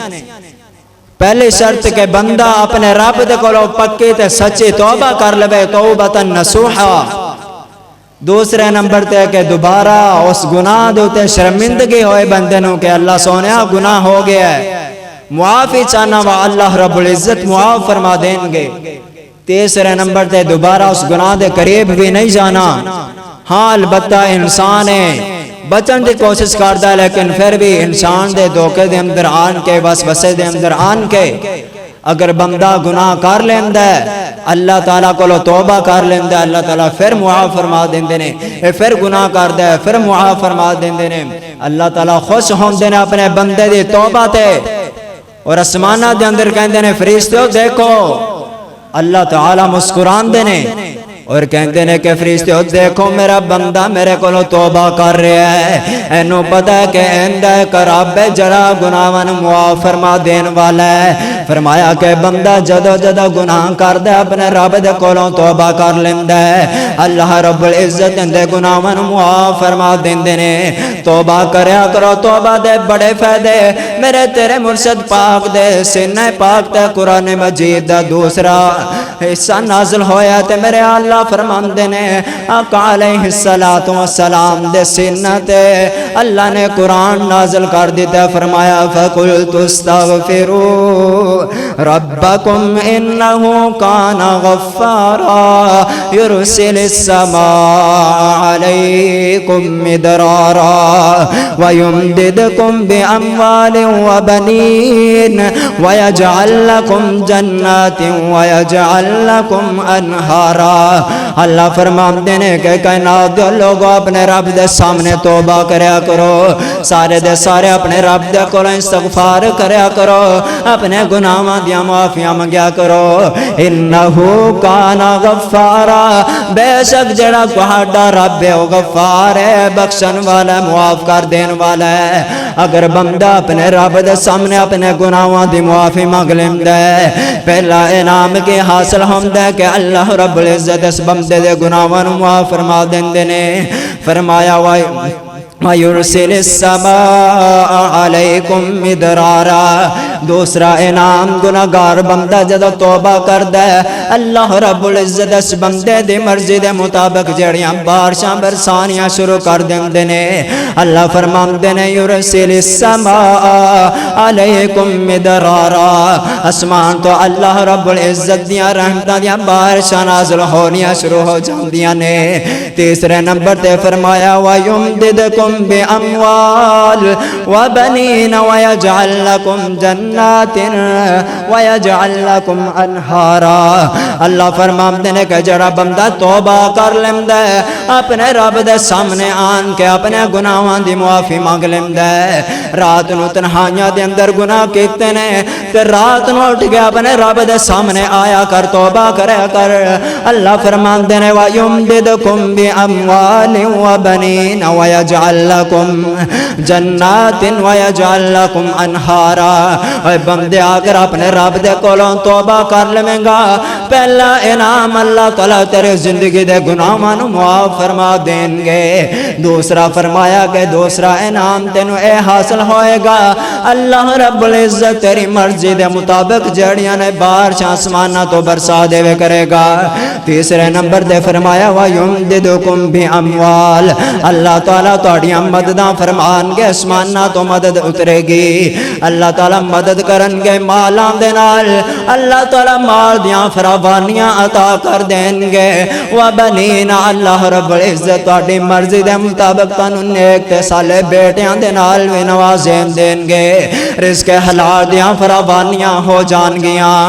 پہلی شرط کہ بندہ اپنے رب دے کولوں پکی تے سچی توبہ کر لے، توبۃ نصوحا۔ دوسرے نمبر تے کہ دوبارہ اس گناہ دے تے شرمندگی ہوئے بندے نو کہ اللہ سونیا گناہ ہو گیا ہے، معافی چاہنا وا اللہ رب العزت معاف فرما دیں گے۔ تیسرے نمبر تے دوبارہ اس گناہ دے قریب بھی نہیں جانا۔ ہاں البتہ انسان ہے بچن دی کوشش کردا ہے، لیکن پھر بھی انسان دے دھوکے دے اندر آن کے وسوسے دے اندر آن کے اگر بندہ گناہ کر لیندا ہے اللہ تعالیٰ کو توبہ کر لیندا ہے، اللہ تعالیٰ پھر معاف فرما دیندے نے، پھر گناہ کردا ہے پھر معاف فرما دیندے نے، اللہ تعالیٰ خوش ہوندے نے اپنے بندے دی توبہ تے، اور اسمانہ دے اندر کہندے نے فرشتو دیکھو، اللہ تعالیٰ مسکران دے نے اور کہندے نے کہ فرشتو دیکھو میرا بندہ میرے کو توبہ کر رہا ہے، اینو پتہ ہے کہ ایندہ کراب جرا گناہاں معاف فرما دین والا ہے۔ فرمایا کہ بندہ جدو جدو گناہ کردہ اپنے رب دے کولوں توبہ کر لیندہ ہے، اللہ رب العزت اندے گناہاں معاف فرما دیندے نے۔ توبہ کریا کرو، توبہ دے بڑے فائدے میرے تیرے مرشد پاک دے سینہ پاک تے قرآن مجید دا دوسرا حصہ نازل ہویا تے میرے اللہ فرماندے نے آقا علیہ السلام دے سینہ تے اللہ نے قرآن نازل کر دیتا، فرمایا فَقُلْتُ اسْتَغْفِرُوا رَبَّكُمْ إِنَّهُ كَانَ غَفَّارًا يُرْسِلِ السَّمَاءَ عَلَيْكُمْ مِدْرَارًا وَيُمْدِدْكُمْ بِأَمْوَالٍ وَبَنِينَ وَيَجْعَلْ لَكُمْ جَنَّاتٍ وَيَجْعَلْ لَكُمْ أَنْهَارًا۔ اللہ فرماندے نے کہ کائنات دے لوگوں اپنے رب دے سامنے توبہ کریا کرو، سارے دے سارے اپنے رب دے کولوں استغفار کریا کرو، اپنے گناہاں دیاں معافیاں منگیا کرو۔ انہو کان غفارا، بے شک جڑا تہاڈا رب ہے وہ غفار ہے، بخشن والا معاف کر دین والا ہے۔ اگر بندہ اپنے رب دے سامنے اپنے گناہاں دی معافی مانگ لیندا ہے، پہلا انعام کے حاصل ہوندا ہے کہ اللہ رب العزت اس بندے دے گناہاں نوں معاف فرما دیندے نے۔ فرمایا وَيُرْسِلِ السَّمَاءَ عَلَيْكُمْ مِدْرَارًا، دوسرا انعام گناہگار بندہ جدو توبہ کردا ہے اللہ رب العزت اس بندے دی مرضی دے مطابق جڑیاں بارشاں برسانیاں شروع کر دیندے نے۔ اللہ فرماندے نے یُرْسِلِ السَّمَاءَ عَلَيْكُمْ مِدْرَارًا، اسمان تو اللہ رب العزت دیاں رحمتاں دیاں بارشاں نازل ہونیاں شروع ہو جاندیاں نے۔ تیسرے نمبر تے فرمایا وَيُمْدِدْكُمْ بِأَمْوَالٍ وَبَنِينَ وَيَجْعَلْ لَكُمْ جَنَّاتٍ وَيَجْعَلْ لَكُمْ أَنْهَارًا۔ اللہ فرماندے نے کہ جڑا بندہ توبہ کر لیندا ہے اپنے رب دے سامنے آن کے اپنے گناہاں دی معافی مانگ لیندا ہے، رات نو تنہائیاں دے اندر گناہ کیتے نے تے رات نو اٹھ کے اپنے رب دے سامنے آیا کر، توبہ کریا کر۔ اللہ فرماندے نے وَيُمْدِدْكُمْ بِأَمْوَالٍ وَبَنِينَ وَيَجْعَلْ لَكُمْ جَنَّاتٍ وَيَجْعَلْ لَكُمْ أَنْهَارًا۔ اے بندے اگر اپنے رب دے کولوں توبہ کر لیں گا، پہلا انعام اللہ تعالیٰ تیرے زندگی دے گناہاں نوں معاف فرما دیں گے۔ دوسرا فرمایا کہ دوسرا انعام تینوں اے حاصل ہوئے گا اللہ رب العزت تیری مرضی دے مطابق جڑیاں نے بارشاں آسماناں تو برسا دے کرے گا۔ تیسرے نمبر دے فرمایا وَيُمْدِدُكُمْ بِأَمْوَالٍ، اللہ تعالیٰ تہاڈیاں مدداں فرمان گے، آسماناں تو مدد اترے گی، اللہ تعالیٰ مدد کرن گے مالاں دے نال، اللہ تعالیٰ مال دیاں فراوان فراوانیاں عطا کر دیں گے وبنین اللہ رب العزت تہاڈی مرضی دے مطابق تانوں نیک تے صالح بیٹیاں دے نال وی نوازیں دیں گے رزق حلال دیاں فراوانیاں ہو جان گیاں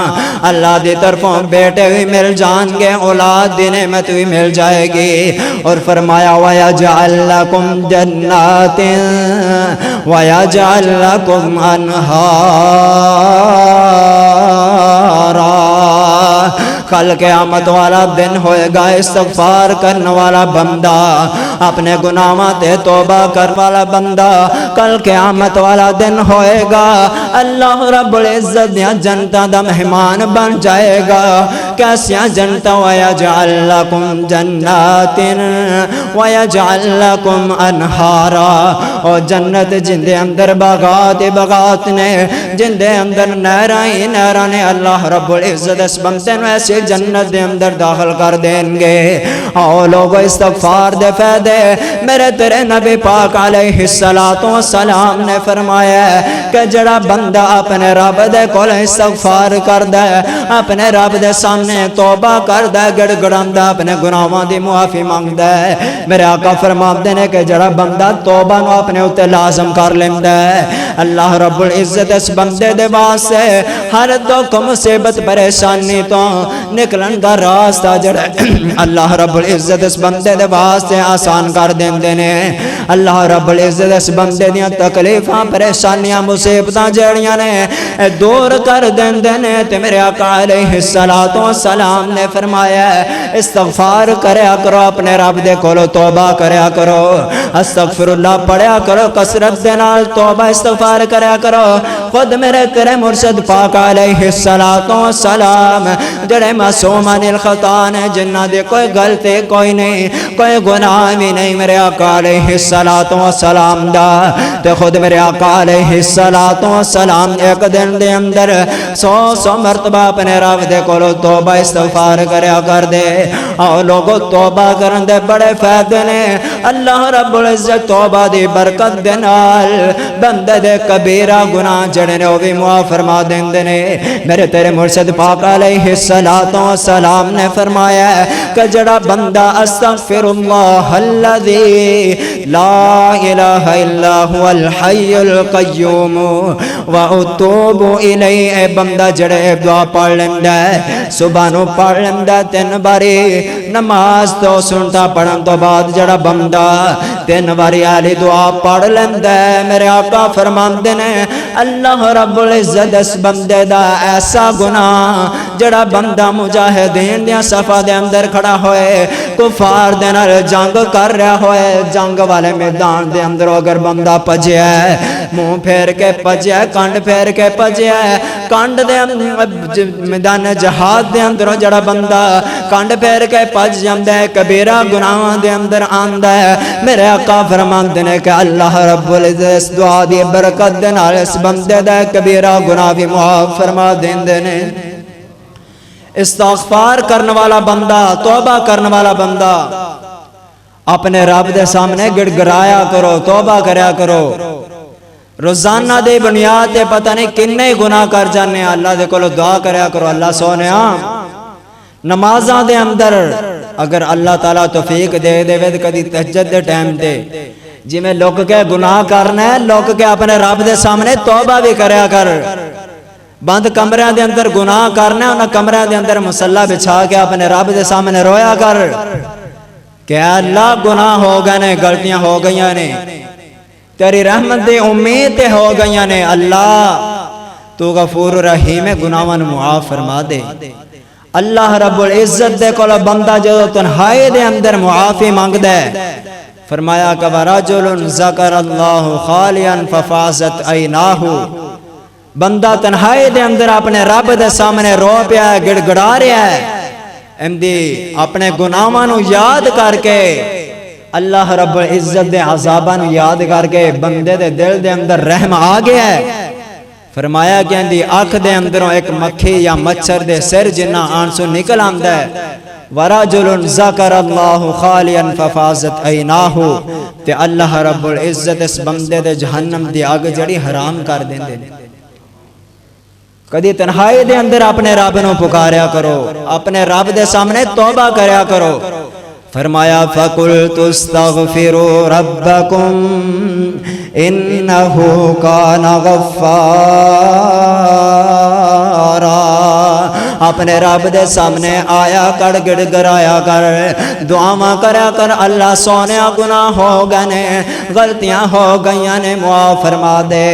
اللہ دی طرفوں بیٹے بھی مل جان گے اولاد دی نعمت بھی مل جائے گی اور فرمایا وَيَجْعَلْ لَكُمْ جَنَّاتٍ وَيَجْعَلْ لَكُمْ أَنْهَارًا کل قیامت والا دن ہوئے گا استغفار کرنے والا بندہ اپنے گناہاں تے توبہ کر والا بندہ کل قیامت والا دن ہوئے گا اللہ رب العزت دیاں جنتاں دا مہمان بن جائے گا کیسیاں جنتاں وَيَجْعَلْ لَكُمْ جَنَّاتٍ وَيَجْعَلْ لَكُمْ أَنْهَارًا اور جنت جن دے اندر باغات باغات نے جن دے اندر نہراں ہی نہراں نے اللہ رب العزت اس بندے نوں ایسے جنت دے اندر داخل کر دیں گے او لوگو استغفار دے فائدے میرے تیرے نبی پاک علیہ السلام نے فرمایا کہ جڑا بندہ اپنے رب دے کول استغفار کردا ہے اپنے رب دے سامنے توبہ کردا ہے گڑ گڑاندا اپنے گناہاں دی معافی مانگدا ہے میرے آقا فرماندے نے کہ جڑا بندہ توبہ نو اپنے اوتے لازم کر لیندا ہے اللہ رب العزت اس بندے دے واسطے ہر دکھ مصیبت پریشانی تو نکلن دا راستہ جڑا اللہ رب العزت اس بندے دے واسطے آسان کر دیندے نے اللہ رب العزت اس بندے دیاں تکلیفاں پریشانیاں مصیبتاں جڑیاں نے دور کر دیندے نے تے میرے آقا علیہ السلام نے فرمایا استغفار کریا کرو اپنے رب دے کولو توبہ کریا کرو استغفر اللہ پڑھیا کرو کثرت دے نال توبہ استغفار کریا کرو خود میرے تیرے مرشد پاک علیہ السلام جڑے معصومان الخطا نے جنہ دے کوئی غلطی کوئی نہیں کوئی گناہ بھی نہیں میرے آقا علیہ السلام دا تے خود میرے آقا علیہ السلام ایک دن دے اندر 100 مرتبہ اپنے رب دے کولو توبہ استغفار کریا کر دے اور لوگو توبہ کرن دے بڑے فائدے نے اللہ رب العزت توبہ دی برکت دے نال بندے دے کبیرہ گناہ جڑے نے وہ بھی معاف فرما دیندے نے میرے تیرے مرشد پاک علیہ السلام نے فرمایا کہ جڑا بندہ استغفر اللہ الذی لا الہ الا هو الحی القیوم واتوب الیہ بندہ جڑے دعا پڑھ لیندا ہے صبح نو پڑھ لیندا ہے 3 باری نماز تو سنتا پڑھن تو بعد جڑا بندہ 3 باری علی دعا پڑھ لیندا ہے میرے آقا فرماندے نے اللہ رب العزت اس بندے دا ایسا گناہ جڑا بندہ مجاہدین دیاں صفا دے اندر کھڑا ہوئے کفار دے نال جنگ کر رہا ہوئے جنگ والے میدان دے اندر اگر بندہ پجیا ہے منہ پھیر کے پجیا ہے کانڈ پھیر کے پجیا ہے کانڈ دے میدان جہاد دے اندر جڑا بندہ کانڈ پھیر کے پج جاندا ہے کبیرہ گناہاں دے اندر آندا ہے میرے آقا فرماندے نے کہ اللہ رب العزت اس دعا دی برکت دے نال اس بندے دا کبیرہ گناہ بھی معاف فرما دیندے نے استغفار کرنے والا بندہ توبہ کرنے والا بندہ اپنے رب دے سامنے گڑ گڑایا کرو توبہ کریا کرو روزانہ دے بنیاد تے پتہ نہیں کنے گناہ کر جانے اللہ دے کولو دعا کریا کرو اللہ سونیا نمازاں دے اندر اگر اللہ تعالیٰ توفیق دے دے وید کدی تہجد دے ٹائم دے جی میں لوگ کے گناہ کرنا ہے لوگ کے اپنے رب دے سامنے توبہ بھی کریا کر بند کمرے دے اندر گناہ کرنا ہے انہاں کمرے دے اندر مسلح بچھا کے اپنے رب دے سامنے رویا کر کہ اللہ گناہ ہو گئے نے غلطیاں ہو گئیاں نے تیری رحمت دے امید ہو گئیاں نے اللہ تو غفور رحیم گناہاں معاف فرما دے اللہ رب العزت دے کول بندہ جو تنہائی دے اندر معافی مانگدا ہے فرمایا کہ رجل ذکر اللہ خالیا ففاضت عیناہ بندہ تنہائی دے اندر اپنے رب دے سامنے رو پیا ہے گڑ گڑا رہا ہے اندی اپنے گناہاں نو یاد کر کے اللہ رب العزت دے عذاباں نو یاد کر کے بندے دے دل دے اندر رحم آ گیا ہے فرمایا کہ اندی آنکھ دے اندروں ایک مکھی یا مچھر دے سر جنہ آنسو نکل آندا ہے وَرَجُلٌ ذَكَرَ اللَّهُ خَالِيًا فَفَازَتْ عَيْنَاهُ تے اللہ رب العزت اس بندے دے جہنم دی آگ جڑی حرام کر دیندے کدی تنہائی دے اندر اپنے رب نو پکاریا کرو، اپنے رب دے سامنے توبہ کریا کرو۔ فرمایا فَقُلْتُ اسْتَغْفِرُوا رَبَّكُمْ إِنَّهُ كَانَ غَفَّارًا۔ اپنے رب دے سامنے آیا کر، گڑ گرایا کر، دعاواں کریا کر، اللہ سونیا گناہ ہو گئے نے، غلطیاں ہو گئیاں نے، معاف فرما دے۔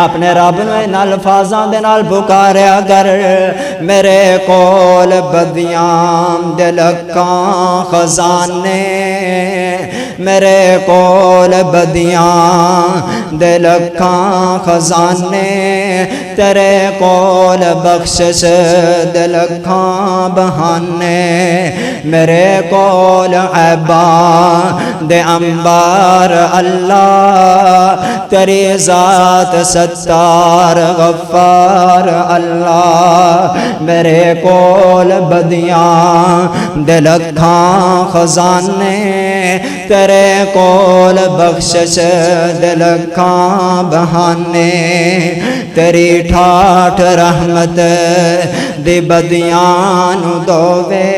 اپنے رب نو ان الفاظاں دے نال پکاریا کر، میرے کول بدیاں دے لکھاں خزانے، میرے کول بدیاں دے لکھاں خزانے، تیرے کول بخشش دے لکھاں بہانے، میرے کول عیباں دے انبار اللہ، تیری ذات ستار غفار اللہ، میرے کول بدیاں دے لکھاں خزانے، تیرے کول بخشش دے لکھاں بہانے، تیری ٹھاٹھ رحمت دی بدیاں نو دووے،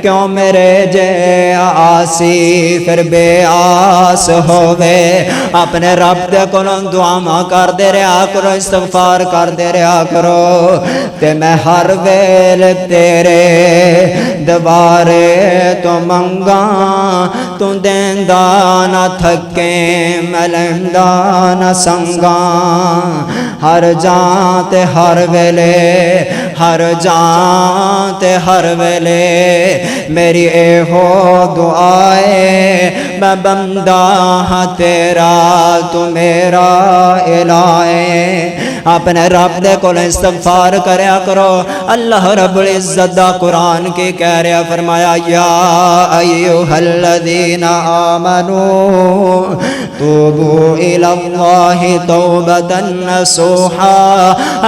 کیوں میرے جے آسی پھر بے آس ہووے۔ اپنے رب دے کولوں دعاواں کر دے رہا کرو، استغفار کر دے رہا کرو، تے میں ہر ویل تیرے دوارے تو منگاں، تو دیندا نہ تھکے میں لیندا نہ سنگاں، ہر جان تے ہر ویلے، ہر جان تے ہر ویلے میری اے ہو دعائے، میں بندہ ہاں تیرا تو میرا الہے۔ اپنے رب دے کول استغفار کریا کرو۔ اللہ رب العزت دا قرآن کی کہہ رہا، فرمایا یا ایھا الذین آمنوا توبوا الی اللہ توبۃ نصوحا۔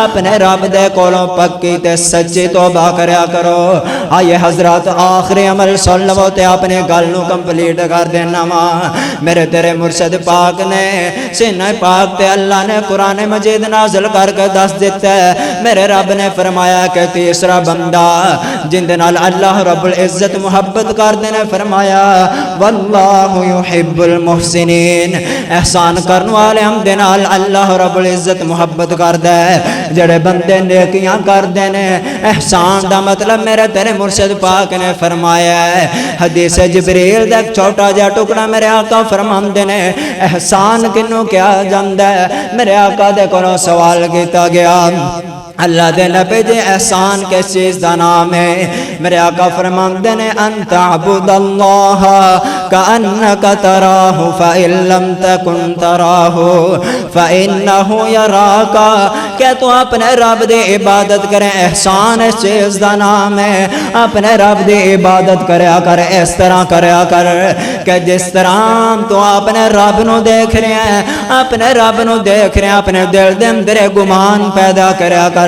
اپنے رب دے کولوں پکی تے سچی توبہ کریا کرو۔ آئیے حضرات آخری عمل سن لو تے اپنے گل نو کمپلیٹ کر دینا وا۔ میرے تیرے مرشد پاک نے سینہ پاک تے اللہ نے قرآن مجید نازل کر کے دس دیتا ہے۔ میرے رب نے فرمایا کہ تیسرا بندہ جن دے نال اللہ رب العزت محبت کر دینے، فرمایا واللہ یحب المحسنین۔ احسان کرنے والے ہم دے نال اللہ رب العزت محبت کر دے۔ جڑے بندے نیکیاں کر دینے، احسان دا مطلب میرے تیرے مرشد پاک نے فرمایا ہے۔ حدیث جبریل دا ایک چھوٹا جا ٹکڑا میرے آقا فرماندے نے، احسان کنوں کیا جاندا ہے؟ میرے آقا دے کولوں سوال کیتا گیا، اللہ دے نبی جی احسان کس چیز دا نام ہے؟ میرے آقا فرماندے نے ان تعبد اللہ کأنک تراہ فإن لم تکن تراہ فإنہ یراک۔ کہ تو اپنے رب دی عبادت کریں، احسان اس چیز دا نام ہے۔ اپنے رب دی عبادت کریا کر، اس طرح کریا کر کہ جس طرح تو اپنے رب نو دیکھ رہے ہیں، اپنے رب نو دیکھ رہے ہیں، اپنے دل دے اندر گمان پیدا کریا کر۔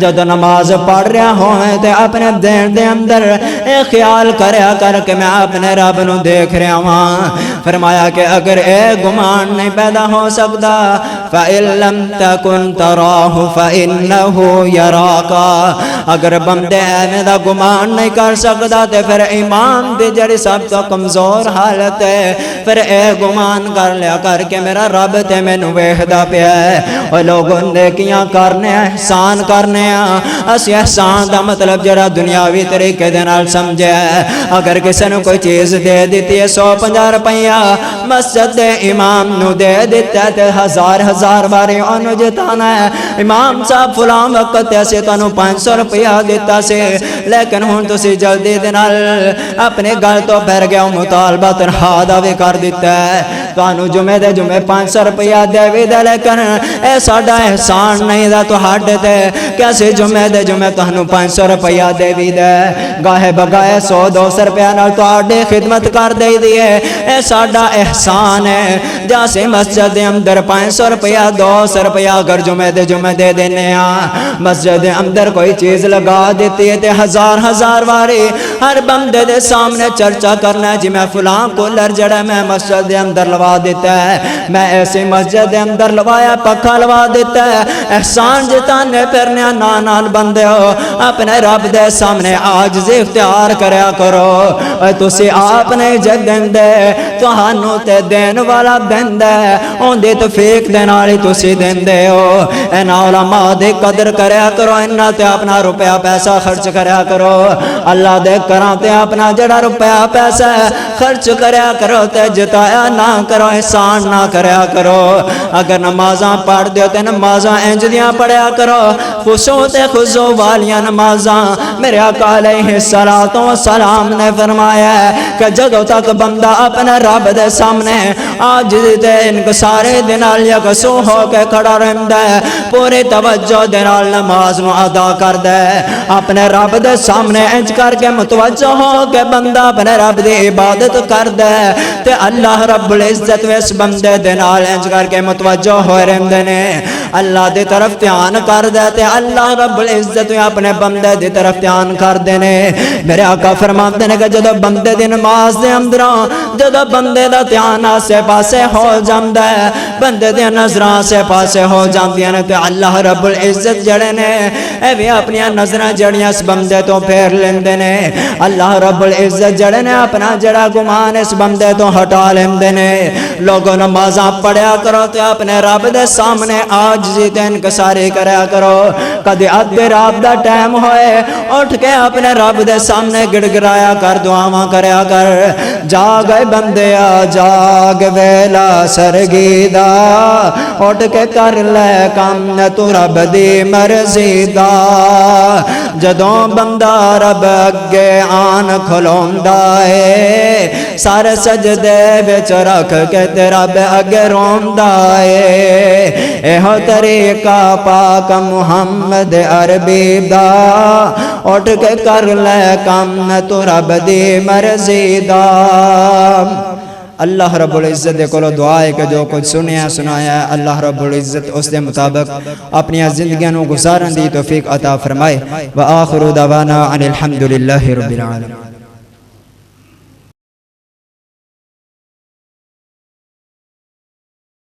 جب نماز پڑھ رہا ہوئے تے اپنے دل دے اندر اے خیال کریا کر کہ میں اپنے رب نو دیکھ رہا ہوں۔ فرمایا کہ اگر اے گمان نہیں پیدا ہو سکتا، فَإِن لَمْ تَكُنْ تَرَاهُ فَإِنَّهُ يَرَاكَ۔ اگر بندے ایویں دا گمان نہیں کر سکتا تے پھر ایمان دی جڑی سب تو کمزور حالت ہے، پھر اے گمان کر لیا کر کہ میرا رب تے مینوں ویکھدا پیا ہے۔ او لوگوں نیکیاں کرنے، احسان کرنے ہیں، اسی احسان دا مطلب جڑا دنیاوی طریقے دے نال سمجھے۔ اگر کسی نے کوئی چیز دے دیتی ہے 150 روپیہ، مسجد دے امام نو دے دیتا ہے تے ہزار باری انہوں جتانا ہے، امام صاحب فلاں وقت ایسے تانوں 500 روپیہ دیتا سے، لیکن ہون تسی جلدی دے نال اپنے گل تو پھر گیا مطالبہ تنخواہ دا بھی کر دیتا ہے، تانوں جمعے دے جمعے 500 روپیہ دے بھی دے، لیکن اے ساڈا احسان نہیں دا تو ہڈ تے کیسے جمعے دے جمعے تانوں 500 روپیہ دے بھی دے، گاہے بگائے 100-200 روپیہ نال تہاڈی خدمت کر دے دیے، اے ساڈا احسان ہے۔ جیسے مسجد دے اندر 500 روپیہ 200 روپیہ اگر جمعے دے جمعے دے دینے ہاں، مسجد دے اندر کوئی چیز لگا دیتی ہے تے ہزار باری ہر بندے دے سامنے چرچا کرنا ہے، جی میں فلاں کولر جڑا میں مسجد دے اندر لوا دیتا ہے، میں ایسی مسجد اندر لوایا پکھا لوا دیتا ہے۔ احسان جتانے پھرنے نال بندے ہو، اپنے رب دے سامنے عاجزی اختیار کریا کرو۔ تسی آپ نے عزت دیندے تہانوں تے دین والا دیندے، اون دی توفیق دے نال ہی تسی دیندے ہو۔ انہاں علماء دی قدر کریا کرو، انہاں تے اپنا روپیہ پیسہ خرچ کریا کرو۔ اللہ دے کراں تے اپنا جڑا روپیہ پیسہ خرچ کریا کرو تے جتایا نہ کرو، احسان نہ کریا کرو۔ اگر نمازاں پڑھ دیو تے نمازاں انج دیاں پڑھیا کرو، خشوع تے خضوع والیاں نمازاں۔ میرے آقا علیہ الصلوۃ والسلام نے فرمایا ہے کہ جدوں تک بندہ اپنے رب دے سامنے عاجزی تے انکساری دے نال یکسو ہو کے کھڑا رہندا ہے، پوری توجہ دے نال نماز نو ادا کردا ہے، اپنے رب دے سامنے انج کر کے متوجہ ہو کے بندہ اپنے رب دی عبادت کردا ہے تے اللہ رب العزت اس بندے دے نال انج کر کے متوجہ ہوئے رہندے نے، اللہ دی طرف دھیان کردا تے اللہ رب العزت اپنے بندے دی طرف دھیان کردے نے۔ میرے آقا فرماندے نے کہ جدوں بندے دی نماز دے اندروں جدوں بندے دا دھیان آسے پاسے ہو جاندا ہے، بندے دی نظراں آسے پاسے ہو جاندیاں نے تے اللہ رب العزت جڑے نے اے وی اپنی نظراں جڑیاں اس بندے تو پھیر لیندے نے، اللہ رب العزت جڑے نے اپنا جڑا گمان اس بندے تو ہٹا لیندے نے۔ لوگوں نمازاں پڑھیا کرو تے اپنے رب دے سامنے عاجزی تے انکساری کریا کرو۔ کدی ادھی رات دا ٹائم ہوئے اٹھ کے اپنے رب دے سامنے گڑ گڑایا کر، دعاواں کریا کر۔ جاگ اے بندیا جاگ ویلا سرگیدہ، اٹھ کے کر لے کم تو رب دی مرضی دا۔ جدوں بندہ رب اگے آن کھلوندا ہے، سارے سجدے وچ رکھ کے تے رب اگے روندا ہے۔ ایہو طریقہ پاک محمد عربی دا، اٹھ کے کر لے کم تو رب دی مرضی دا۔ اللہ رب العزت دے کولو دعا ہے کہ جو کچھ سنیا سنایا ہے اللہ رب العزت اس دے مطابق اپنی زندگیاں نو گزارن دی توفیق عطا فرمائے۔ وآخر دعوانا ان الحمدللہ رب العالمین۔